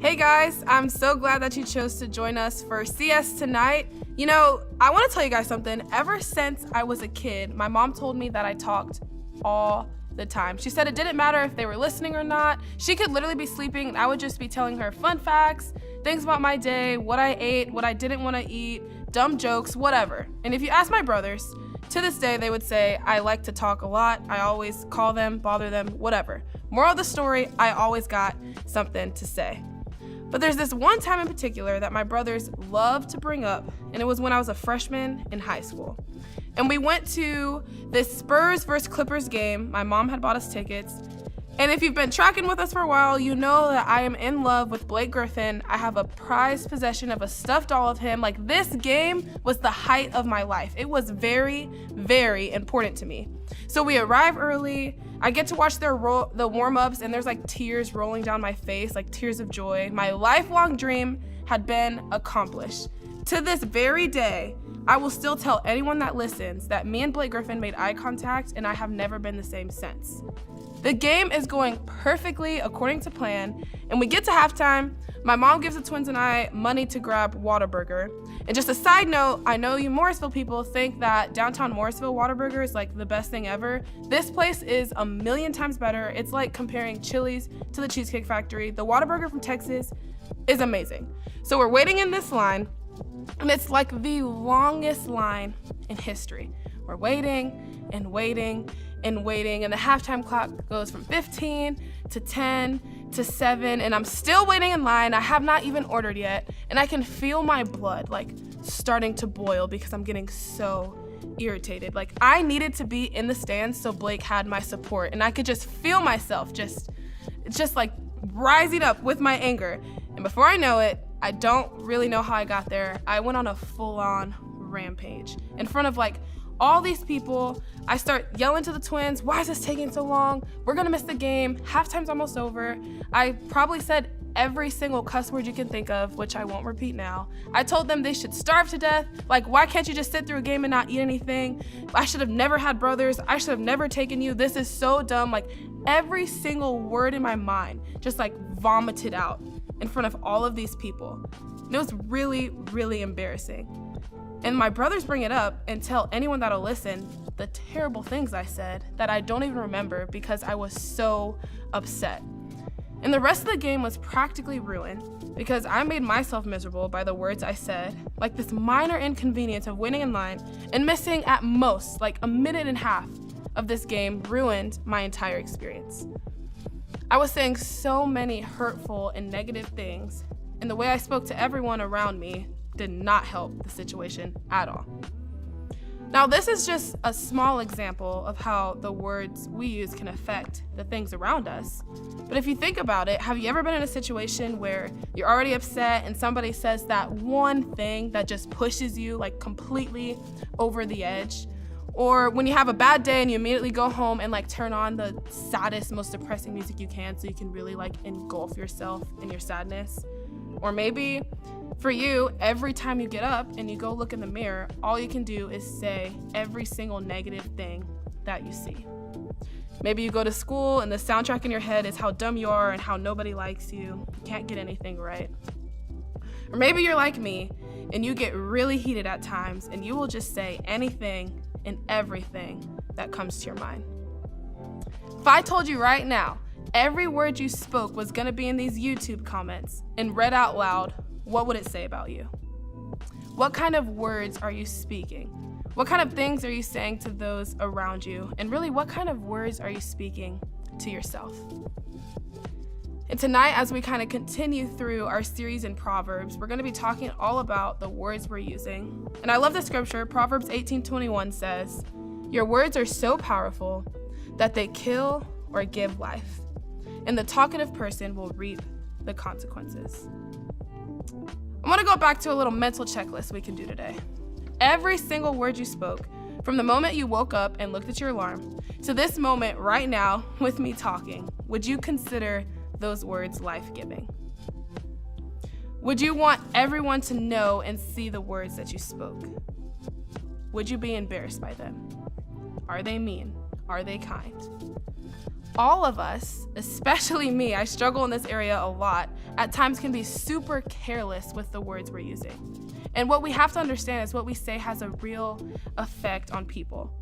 Hey guys, I'm so glad that you chose to join us for CS tonight. You know, I want to tell you guys something. Ever since I was a kid, my mom told me that I talked all the time. She said it didn't matter if they were listening or not. She could literally be sleeping and I would just be telling her fun facts, things about my day, what I ate, what I didn't want to eat, dumb jokes, whatever. And if you ask my brothers, to this day, they would say, I like to talk a lot. I always call them, bother them, whatever. Moral of the story, I always got something to say. But there's this one time in particular that my brothers love to bring up, and it was when I was a freshman in high school. And we went to this Spurs versus Clippers game. My mom had bought us tickets. And if you've been tracking with us for a while, you know that I am in love with Blake Griffin. I have a prized possession of a stuffed doll of him. Like, this game was the height of my life. It was very, very important to me. So we arrive early. I get to watch the warm-ups, and there's like tears rolling down my face, like tears of joy. My lifelong dream had been accomplished. To this very day, I will still tell anyone that listens that me and Blake Griffin made eye contact, and I have never been the same since. The game is going perfectly according to plan, and we get to halftime. My mom gives the twins and I money to grab Whataburger. And just a side note, I know you Morrisville people think that downtown Morrisville Whataburger is like the best thing ever. This place is a million times better. It's like comparing Chili's to the Cheesecake Factory. The Whataburger from Texas is amazing. So we're waiting in this line, and it's like the longest line in history. We're waiting and waiting and waiting, and the halftime clock goes from 15 to 10 to 7, and I'm still waiting in line. I have not even ordered yet, and I can feel my blood like starting to boil because I'm getting so irritated. Like, I needed to be in the stands so Blake had my support, and I could just feel myself just like rising up with my anger. And before I know it, I don't really know how I got there. I went on a full-on rampage in front of like all these people. I start yelling to the twins, why is this taking so long? We're gonna miss the game. Halftime's almost over. I probably said every single cuss word you can think of, which I won't repeat now. I told them they should starve to death. Like, why can't you just sit through a game and not eat anything? I should have never had brothers. I should have never taken you. This is so dumb. Like, every single word in my mind just like vomited out in front of all of these people. And it was really, really embarrassing. And my brothers bring it up and tell anyone that'll listen the terrible things I said that I don't even remember because I was so upset. And the rest of the game was practically ruined because I made myself miserable by the words I said, like this minor inconvenience of waiting in line and missing at most like a minute and a half of this game ruined my entire experience. I was saying so many hurtful and negative things, and the way I spoke to everyone around me did not help the situation at all. Now, this is just a small example of how the words we use can affect the things around us. But if you think about it, have you ever been in a situation where you're already upset and somebody says that one thing that just pushes you like completely over the edge? Or when you have a bad day and you immediately go home and like turn on the saddest, most depressing music you can so you can really like engulf yourself in your sadness? Or maybe for you, every time you get up and you go look in the mirror, all you can do is say every single negative thing that you see. Maybe you go to school and the soundtrack in your head is how dumb you are and how nobody likes you. You can't get anything right. Or maybe you're like me and you get really heated at times and you will just say anything and everything that comes to your mind. If I told you right now, every word you spoke was gonna be in these YouTube comments and read out loud, what would it say about you? What kind of words are you speaking? What kind of things are you saying to those around you? And really, what kind of words are you speaking to yourself? And tonight, as we kind of continue through our series in Proverbs, we're gonna be talking all about the words we're using. And I love the scripture, Proverbs 18:21 says, your words are so powerful that they kill or give life, and the talkative person will reap the consequences. I want to go back to a little mental checklist we can do today. Every single word you spoke, from the moment you woke up and looked at your alarm, to this moment right now with me talking, would you consider those words life-giving? Would you want everyone to know and see the words that you spoke? Would you be embarrassed by them? Are they mean? Are they kind? All of us, especially me, I struggle in this area a lot, at times can be super careless with the words we're using. And what we have to understand is what we say has a real effect on people.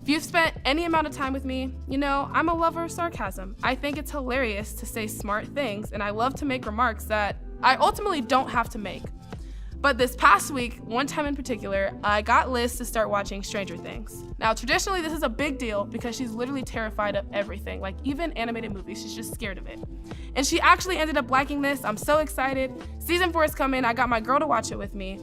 If you've spent any amount of time with me, you know I'm a lover of sarcasm. I think it's hilarious to say smart things, and I love to make remarks that I ultimately don't have to make. But this past week, one time in particular, I got Liz to start watching Stranger Things. Now, traditionally, this is a big deal because she's literally terrified of everything, like even animated movies, she's just scared of it. And she actually ended up liking this. I'm so excited. Season 4 is coming. I got my girl to watch it with me.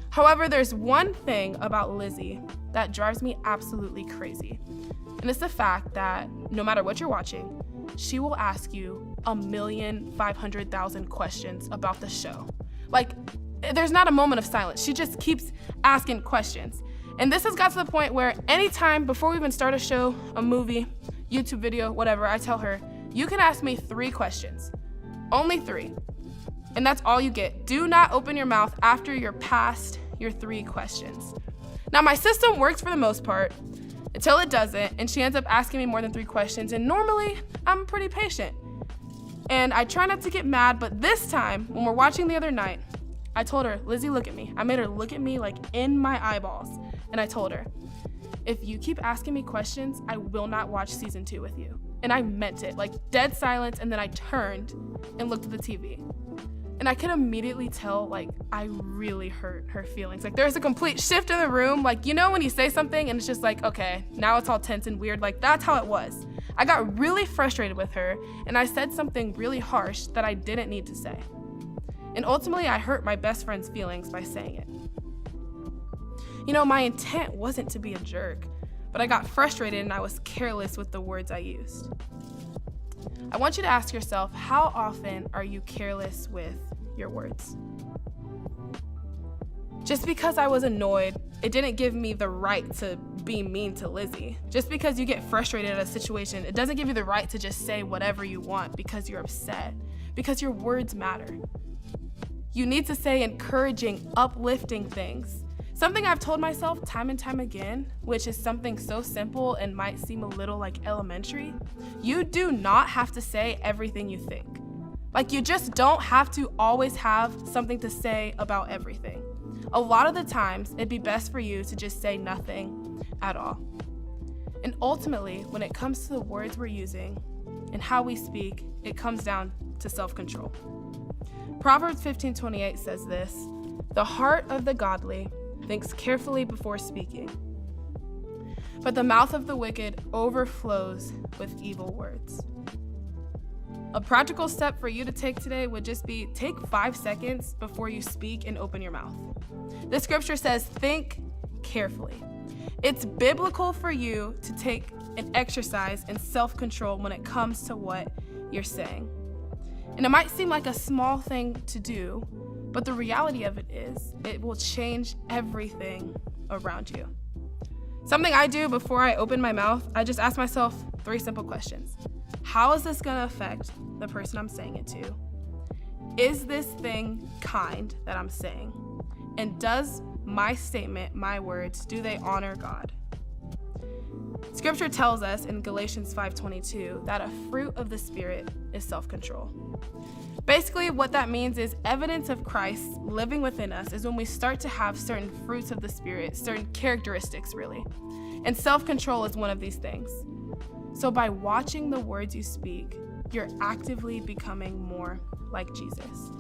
However, there's one thing about Lizzie that drives me absolutely crazy. And it's the fact that no matter what you're watching, she will ask you 1,500,000 questions about the show. Like, there's not a moment of silence. She just keeps asking questions. And this has got to the point where anytime before we even start a show, a movie, YouTube video, whatever, I tell her, you can ask me 3 questions. Only 3. And that's all you get. Do not open your mouth after you're past your 3 questions. Now, my system works for the most part until it doesn't, and she ends up asking me more than 3 questions, and normally I'm pretty patient. And I try not to get mad, but this time, when we're watching the other night, I told her, Lizzie, look at me. I made her look at me like in my eyeballs. And I told her, if you keep asking me questions, I will not watch season 2 with you. And I meant it, like dead silence. And then I turned and looked at the TV. And I could immediately tell, like, I really hurt her feelings. Like, there's a complete shift in the room. Like, you know when you say something and it's just like, okay, now it's all tense and weird. Like, that's how it was. I got really frustrated with her, and I said something really harsh that I didn't need to say. And ultimately, I hurt my best friend's feelings by saying it. You know, my intent wasn't to be a jerk, but I got frustrated and I was careless with the words I used. I want you to ask yourself, how often are you careless with your words? Just because I was annoyed, it didn't give me the right to be mean to Lizzie. Just because you get frustrated at a situation, it doesn't give you the right to just say whatever you want because you're upset, because your words matter. You need to say encouraging, uplifting things. Something I've told myself time and time again, which is something so simple and might seem a little like elementary. You do not have to say everything you think. Like, you just don't have to always have something to say about everything. A lot of the times, it'd be best for you to just say nothing at all. And ultimately, when it comes to the words we're using and how we speak, it comes down to self-control. Proverbs 15:28 says this, "The heart of the godly thinks carefully before speaking, but the mouth of the wicked overflows with evil words." A practical step for you to take today would just be take 5 seconds before you speak and open your mouth. The scripture says, think carefully. It's biblical for you to take an exercise in self-control when it comes to what you're saying. And it might seem like a small thing to do, but the reality of it is, it will change everything around you. Something I do before I open my mouth, I just ask myself 3 simple questions. How is this gonna affect the person I'm saying it to? Is this thing kind that I'm saying? And does my statement, my words, do they honor God? Scripture tells us in Galatians 5:22 that a fruit of the Spirit is self-control. Basically, what that means is evidence of Christ living within us is when we start to have certain fruits of the Spirit, certain characteristics, really. And self-control is one of these things. So by watching the words you speak, you're actively becoming more like Jesus.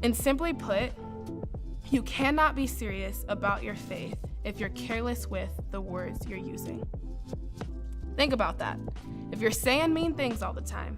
And simply put, you cannot be serious about your faith if you're careless with the words you're using. Think about that. If you're saying mean things all the time,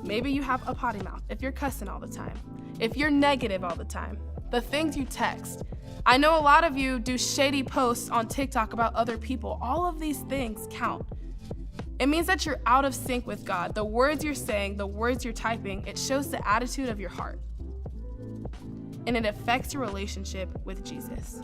maybe you have a potty mouth. If you're cussing all the time, if you're negative all the time, the things you text. I know a lot of you do shady posts on TikTok about other people. All of these things count. It means that you're out of sync with God. The words you're saying, the words you're typing, it shows the attitude of your heart. And it affects your relationship with Jesus.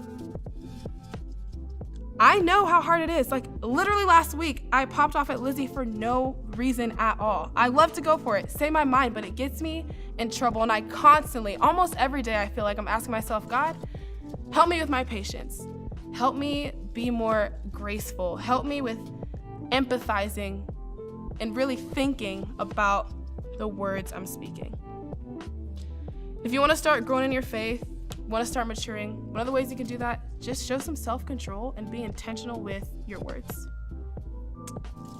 I know how hard it is. Like, literally last week, I popped off at Lizzie for no reason at all. I love to go for it, say my mind, but it gets me in trouble. And I constantly, almost every day, I feel like I'm asking myself, God, help me with my patience. Help me be more graceful. Help me with empathizing, and really thinking about the words I'm speaking. If you want to start growing in your faith, want to start maturing, one of the ways you can do that, just show some self-control and be intentional with your words.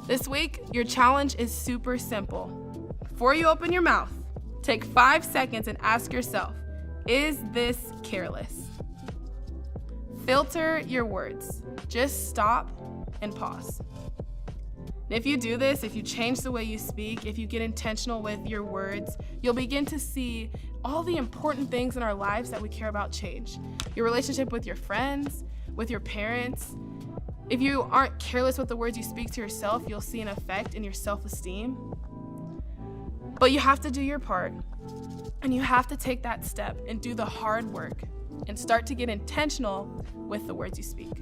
This week, your challenge is super simple. Before you open your mouth, take 5 seconds and ask yourself, is this careless? Filter your words. Just stop and pause. And if you do this, if you change the way you speak, if you get intentional with your words, you'll begin to see all the important things in our lives that we care about change. Your relationship with your friends, with your parents. If you aren't careless with the words you speak to yourself, you'll see an effect in your self-esteem. But you have to do your part, and you have to take that step and do the hard work and start to get intentional with the words you speak.